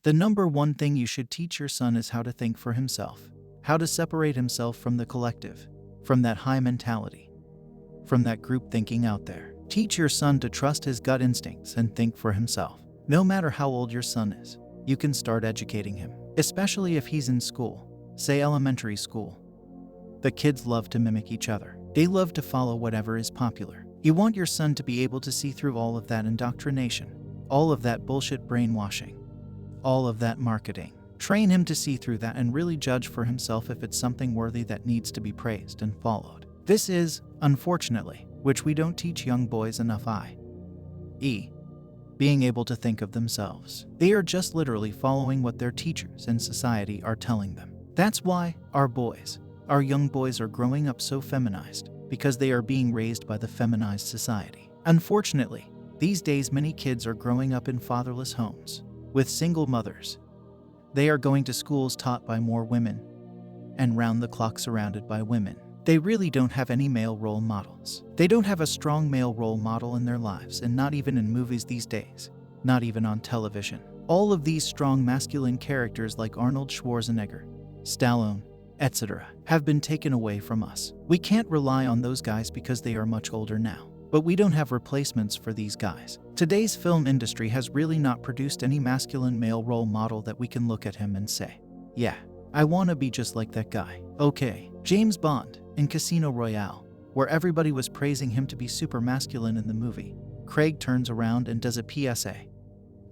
The number one thing you should teach your son is how to think for himself, how to separate himself from the collective, from that high mentality, from that group thinking out there. Teach your son to trust his gut instincts and think for himself. No matter how old your son is, you can start educating him, especially if he's in school, say elementary school. The kids love to mimic each other. They love to follow whatever is popular. You want your son to be able to see through all of that indoctrination, all of that bullshit brainwashing, all of that marketing. Train him to see through that and really judge for himself if it's something worthy that needs to be praised and followed. This is, unfortunately, which we don't teach young boys enough, i.e., being able to think of themselves. They are just literally following what their teachers and society are telling them. That's why our young boys are growing up so feminized, because they are being raised by the feminized society. Unfortunately, these days many kids are growing up in fatherless homes, with single mothers. They are going to schools taught by more women, and round the clock surrounded by women. They really don't have any male role models. They don't have a strong male role model in their lives, and not even in movies these days, not even on television. All of these strong masculine characters like Arnold Schwarzenegger, Stallone, etc. have been taken away from us. We can't rely on those guys because they are much older now. But we don't have replacements for these guys. Today's film industry has really not produced any masculine male role model that we can look at him and say, yeah, I want to be just like that guy. Okay, James Bond in Casino Royale, where everybody was praising him to be super masculine in the movie, Craig turns around and does a PSA,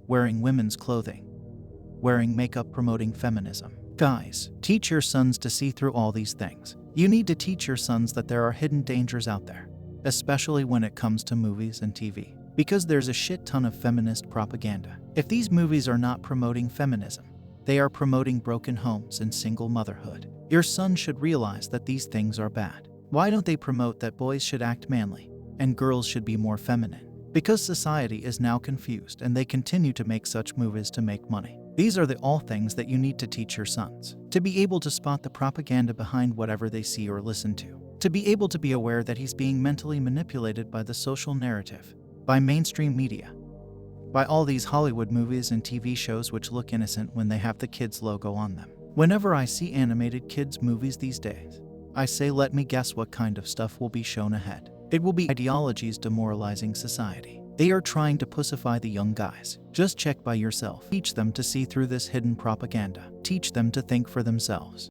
wearing women's clothing, wearing makeup promoting feminism. Guys, teach your sons to see through all these things. You need to teach your sons that there are hidden dangers out there, especially when it comes to movies and TV, because there's a shit ton of feminist propaganda. If these movies are not promoting feminism, they are promoting broken homes and single motherhood. Your son should realize that these things are bad. Why don't they promote that boys should act manly and girls should be more feminine? Because society is now confused and they continue to make such movies to make money. These are the all things that you need to teach your sons. To be able to spot the propaganda behind whatever they see or listen to. To be able to be aware that he's being mentally manipulated by the social narrative, by mainstream media, by all these Hollywood movies and TV shows which look innocent when they have the kids logo on them. Whenever I see animated kids movies these days, I say let me guess what kind of stuff will be shown ahead. It will be ideologies demoralizing society. They are trying to pussify the young guys. Just check by yourself. Teach them to see through this hidden propaganda. Teach them to think for themselves.